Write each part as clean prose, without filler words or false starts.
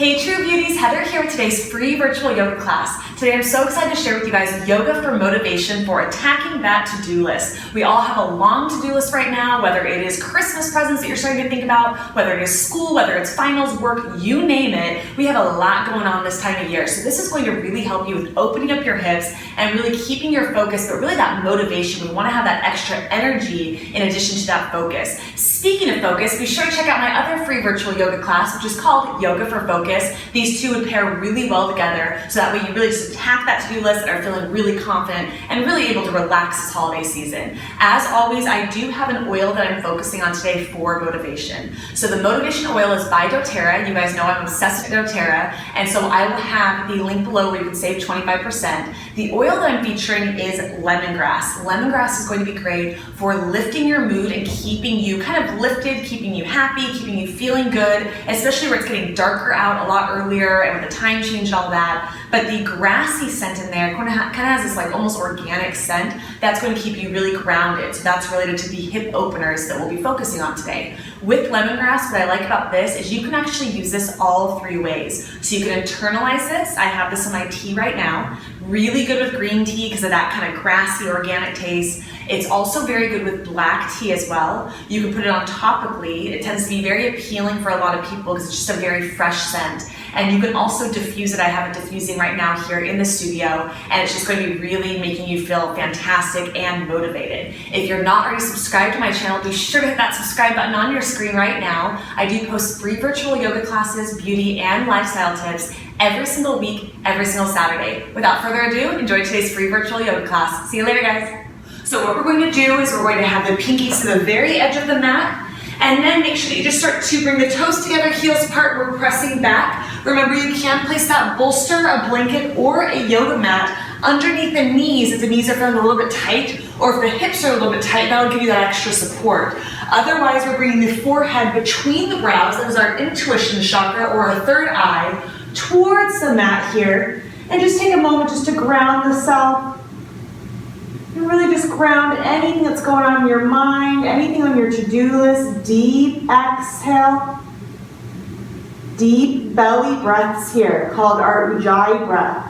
Hey True Beauties, Heather here with today's free virtual yoga class. Today I'm so excited to share with you guys yoga for motivation for attacking that to-do list. We all have a long to-do list right now, whether it is Christmas presents that you're starting to think about, whether it is school, whether it's finals, work, you name it. We have a lot going on this time of year. So this is going to really help you with opening up your hips and really keeping your focus, but really that motivation. We want to have that extra energy in addition to that focus. Speaking of focus, be sure to check out my other free virtual yoga class, which is called Yoga for Focus. These two would pair really well together, so that way you really just attack that to-do list and are feeling really confident and really able to relax this holiday season. As always, I do have an oil that I'm focusing on today for motivation. So the motivation oil is by doTERRA. You guys know I'm obsessed with doTERRA, and so I will have the link below where you can save 25%. The oil that I'm featuring is lemongrass. Lemongrass is going to be great for lifting your mood and keeping you kind of lifted, keeping you happy, keeping you feeling good, especially where it's getting darker out a lot earlier and with the time change and all that. But the grassy scent in there kind of has this like almost organic scent that's going to keep you really grounded. So that's related to the hip openers that we'll be focusing on today. With lemongrass, what I like about this is you can actually use this all three ways. So you can internalize this. I have this in my tea right now. Really good with green tea because of that kind of grassy organic taste. It's also very good with black tea as well. You can put it on topically. It tends to be very appealing for a lot of people because it's just a very fresh scent. And you can also diffuse it. I have it diffusing right now here in the studio, and it's just going to be really making you feel fantastic and motivated. If you're not already subscribed to my channel, be sure to hit that subscribe button on your screen right now. I do post free virtual yoga classes, beauty, and lifestyle tips every single week, every single Saturday. Without further ado, enjoy today's free virtual yoga class. See you later, guys. So what we're going to do is we're going to have the pinkies to the very edge of the mat, and then make sure that you just start to bring the toes together, heels apart. We're pressing back. Remember, you can place that bolster, a blanket, or a yoga mat underneath the knees if the knees are feeling a little bit tight, or if the hips are a little bit tight, that'll give you that extra support. Otherwise, we're bringing the forehead between the brows, that is our intuition chakra, or our third eye, towards the mat here. And just take a moment just to ground the self. And really just ground anything that's going on in your mind, anything on your to-do list. Deep exhale. Deep belly breaths here, called our Ujjayi breath.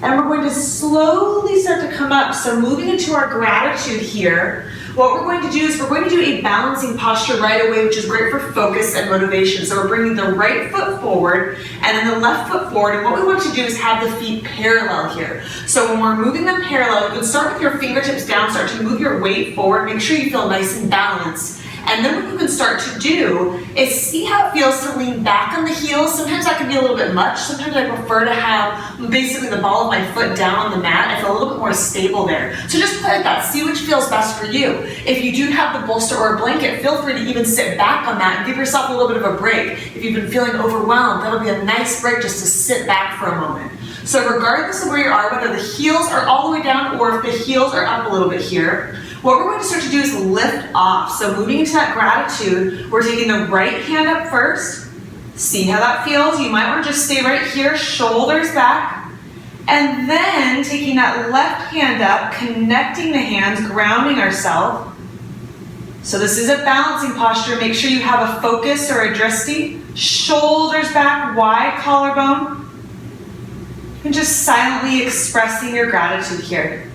And we're going to slowly start to come up. So moving into our gratitude here, what we're going to do is we're going to do a balancing posture right away, which is great for focus and motivation. So we're bringing the right foot forward and then the left foot forward. And what we want to do is have the feet parallel here. So when we're moving them parallel, you can start with your fingertips down, start to move your weight forward. Make sure you feel nice and balanced. And then what you can start to do is see how it feels to lean back on the heels. Sometimes that can be a little bit much. Sometimes I prefer to have basically the ball of my foot down on the mat. I feel a little bit more stable there. So just play with that. See which feels best for you. If you do have the bolster or a blanket, feel free to even sit back on that and give yourself a little bit of a break. If you've been feeling overwhelmed, that'll be a nice break just to sit back for a moment. So regardless of where you are, whether the heels are all the way down or if the heels are up a little bit here, what we're going to start to do is lift off. So moving into that gratitude, we're taking the right hand up first. See how that feels. You might want to just stay right here, shoulders back. And then taking that left hand up, connecting the hands, grounding ourselves. So this is a balancing posture. Make sure you have a focus or a drishti. Shoulders back, wide collarbone. And just silently expressing your gratitude here.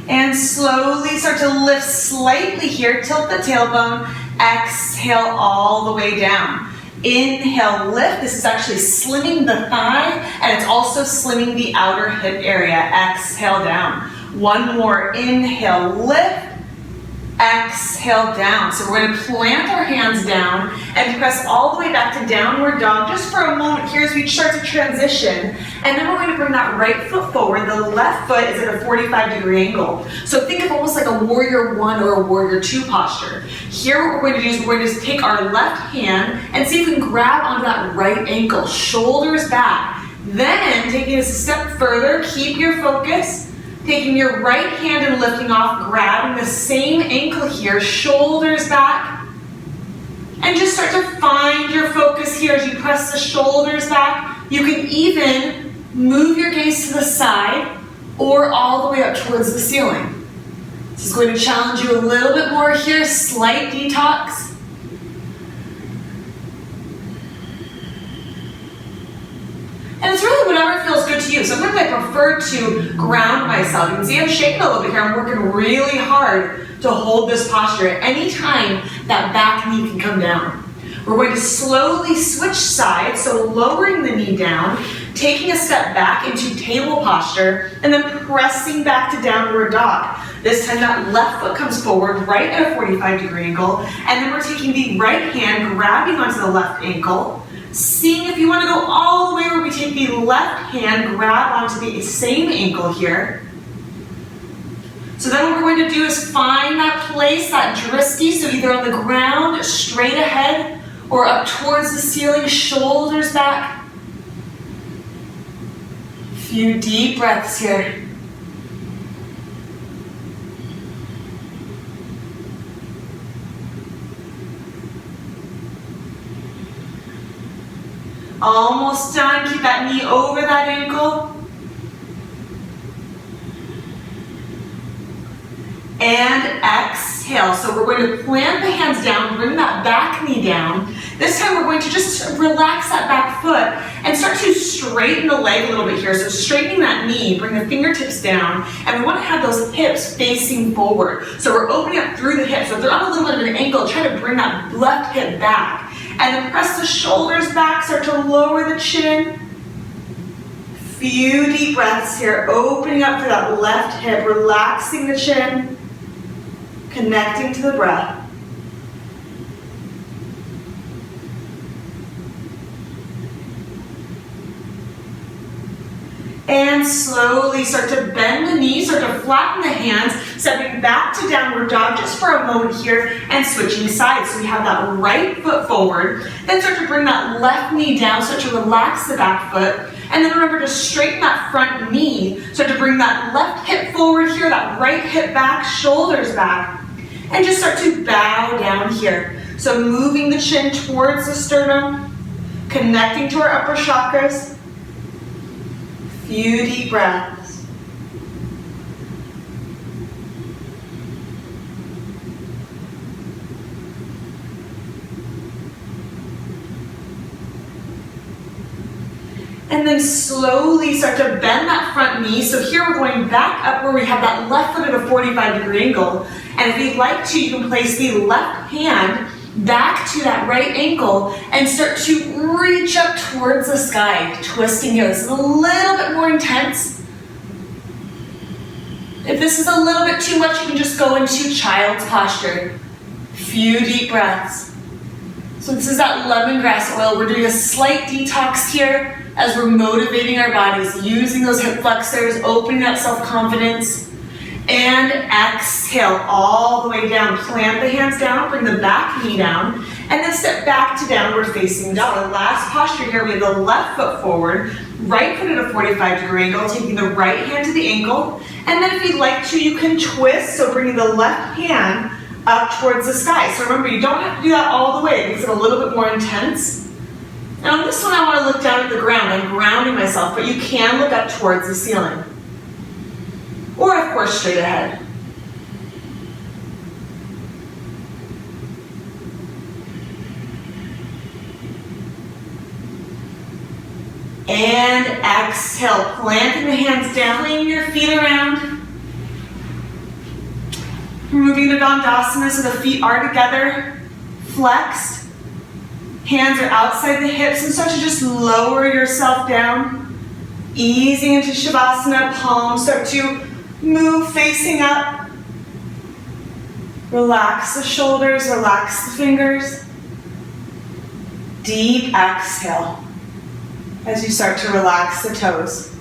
And slowly start to lift slightly here. Tilt the tailbone. Exhale all the way down. Inhale, lift. This is actually slimming the thigh, and it's also slimming the outer hip area. Exhale down. One more. Inhale, lift. Exhale down. So we're going to plant our hands down and press all the way back to downward dog just for a moment here as we start to transition. And then we're going to bring that right foot forward. The left foot is at a 45-degree angle. So think of almost like a warrior one or a warrior two posture. Here what we're going to do is we're going to take our left hand and see if we can grab onto that right ankle, shoulders back. Then taking this a step further, keep your focus. Taking your right hand and lifting off, grabbing the same ankle here, shoulders back. And just start to find your focus here as you press the shoulders back. You can even move your gaze to the side or all the way up towards the ceiling. This is going to challenge you a little bit more here, slight detox. And it's really whatever feels good to you. Sometimes I prefer to ground myself. You can see I'm shaking a little bit here. I'm working really hard to hold this posture at any time that back knee can come down. We're going to slowly switch sides, so lowering the knee down, taking a step back into table posture, and then pressing back to downward dog. This time that left foot comes forward right at a 45-degree angle, and then we're taking the right hand, grabbing onto the left ankle, seeing if you want to go all the way where we take the left hand, grab onto the same ankle here. So then what we're going to do is find that place, that drishti, so either on the ground, straight ahead, or up towards the ceiling, shoulders back. A few deep breaths here. Almost done. Keep that knee over that ankle. And exhale. So we're going to plant the hands down, bring that back knee down. This time we're going to just relax that back foot and start to straighten the leg a little bit here. So straightening that knee, bring the fingertips down, and we want to have those hips facing forward. So we're opening up through the hips. So if they're on a little bit of an angle, try to bring that left hip back. And then press the shoulders back, start to lower the chin. Few deep breaths here, opening up through that left hip, relaxing the chin, connecting to the breath. And slowly start to bend the knees, start to flatten the hands, stepping back to downward dog just for a moment here and switching sides. So we have that right foot forward, then start to bring that left knee down, start to relax the back foot, and then remember to straighten that front knee, start to bring that left hip forward here, that right hip back, shoulders back, and just start to bow down here. So moving the chin towards the sternum, connecting to our upper chakras. Few deep breaths. And then slowly start to bend that front knee. So here we're going back up where we have that left foot at a 45-degree angle. And if you'd like to, you can place the left hand back to that right ankle and start to reach up towards the sky, twisting here. This is a little bit more intense. If this is a little bit too much, you can just go into child's posture. Few deep breaths. So this is that lemongrass oil. We're doing a slight detox here as we're motivating our bodies, using those hip flexors, opening that self-confidence. And exhale all the way down. Plant the hands down, bring the back knee down, and then step back to downward facing dog. Our last posture here, we have the left foot forward, right foot at a 45-degree angle, taking the right hand to the ankle. And then if you'd like to, you can twist, so bringing the left hand up towards the sky. So remember, you don't have to do that all the way. It makes it a little bit more intense. Now on this one, I want to look down at the ground. I'm grounding myself, but you can look up towards the ceiling. Or, of course, straight ahead. And exhale, planting the hands down, laying your feet around. Moving to Dandasana so the feet are together, flexed. Hands are outside the hips and start to just lower yourself down. Easing into Savasana, palms start to move facing up. Relax the shoulders, relax the fingers. Deep exhale as you start to relax the toes.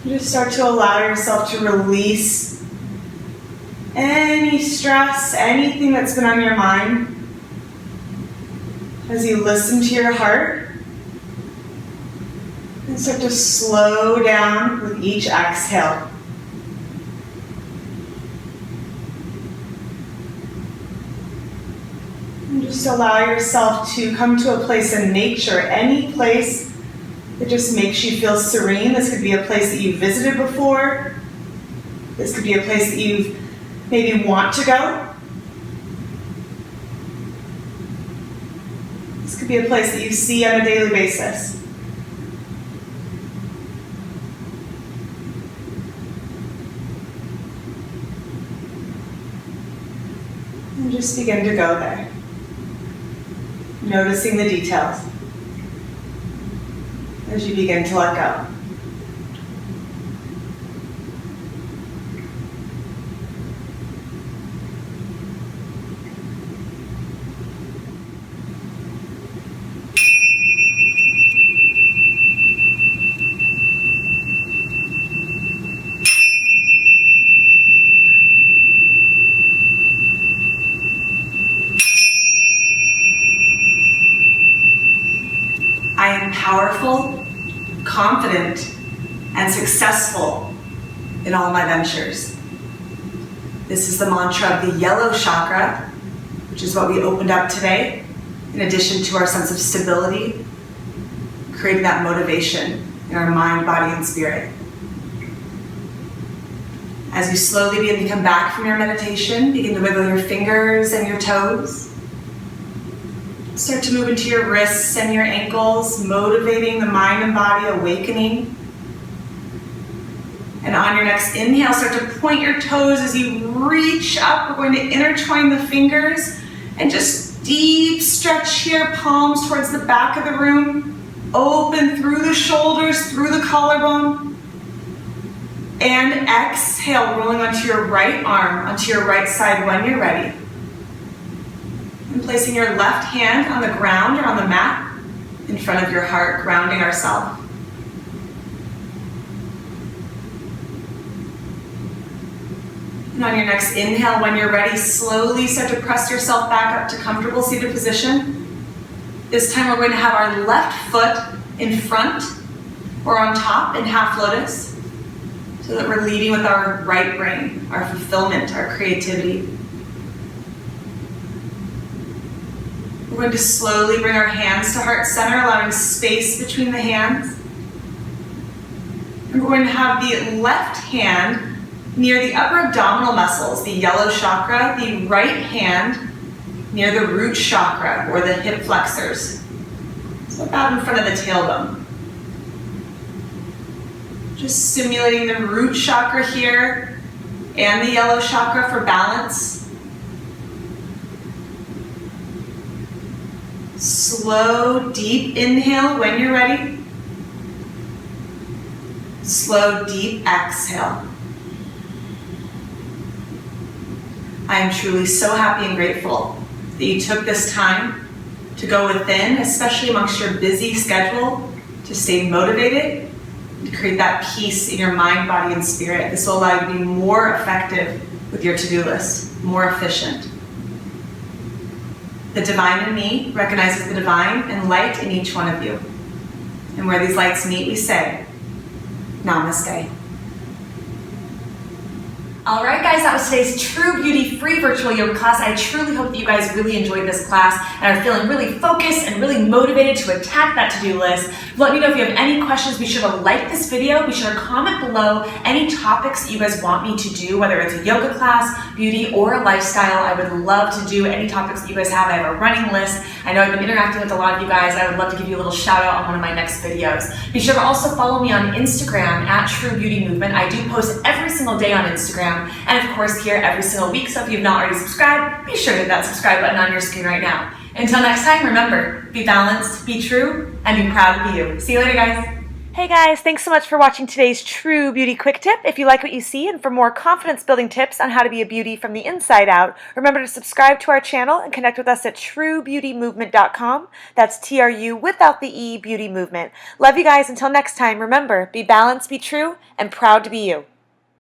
You just start to allow yourself to release any stress, anything that's been on your mind, as you listen to your heart and start to slow down with each exhale. And Just allow yourself to come to a place in nature, any place that just makes you feel serene. This could be a place that you've visited before. This could be a place that you maybe want to go. This could be a place that you see on a daily basis. And just begin to go there. Noticing the details as you begin to let go. I am powerful, confident, and successful in all my ventures. This is the mantra of the yellow chakra, which is what we opened up today, in addition to our sense of stability, creating that motivation in our mind, body, and spirit. As you slowly begin to come back from your meditation, begin to wiggle your fingers and your toes. Start to move into your wrists and your ankles, motivating the mind and body, awakening. And on your next inhale, start to point your toes as you reach up. We're going to intertwine the fingers and just deep stretch here, palms towards the back of the room. Open through the shoulders, through the collarbone. And exhale, rolling onto your right arm, onto your right side when you're ready. And placing your left hand on the ground or on the mat in front of your heart, grounding ourselves. And on your next inhale, when you're ready, slowly start to press yourself back up to comfortable seated position. This time we're going to have our left foot in front or on top in half lotus, so that we're leading with our right brain, our fulfillment, our creativity. We're going to slowly bring our hands to heart center, allowing space between the hands. And we're going to have the left hand near the upper abdominal muscles, the yellow chakra, the right hand near the root chakra, or the hip flexors. So about in front of the tailbone. Just simulating the root chakra here and the yellow chakra for balance. Slow, deep inhale when you're ready. Slow, deep exhale. I am truly so happy and grateful that you took this time to go within, especially amongst your busy schedule, to stay motivated, to create that peace in your mind, body, and spirit. This will allow you to be more effective with your to-do list, more efficient. The divine in me recognizes the divine and light in each one of you. And where these lights meet, we say, Namaste. All right, guys, that was today's True Beauty free virtual yoga class. I truly hope that you guys really enjoyed this class and are feeling really focused and really motivated to attack that to-do list. Let me know if you have any questions. Be sure to like this video. Be sure to comment below any topics that you guys want me to do, whether it's a yoga class, beauty, or a lifestyle. I would love to do any topics that you guys have. I have a running list. I know I've been interacting with a lot of you guys. I would love to give you a little shout out on one of my next videos. Be sure to also follow me on Instagram at True Beauty Movement. I do post every single day on Instagram, and of course here every single week. So if you've not already subscribed, be sure to hit that subscribe button on your screen right now. Until next time, remember, be balanced, be true, and be proud to be you. See you later, guys. Hey guys, thanks so much for watching today's True Beauty Quick Tip. If you like what you see and for more confidence building tips on how to be a beauty from the inside out, remember to subscribe to our channel and connect with us at truebeautymovement.com. That's TRU without the E, Beauty Movement. Love you guys. Until next time, remember, be balanced, be true, and proud to be you.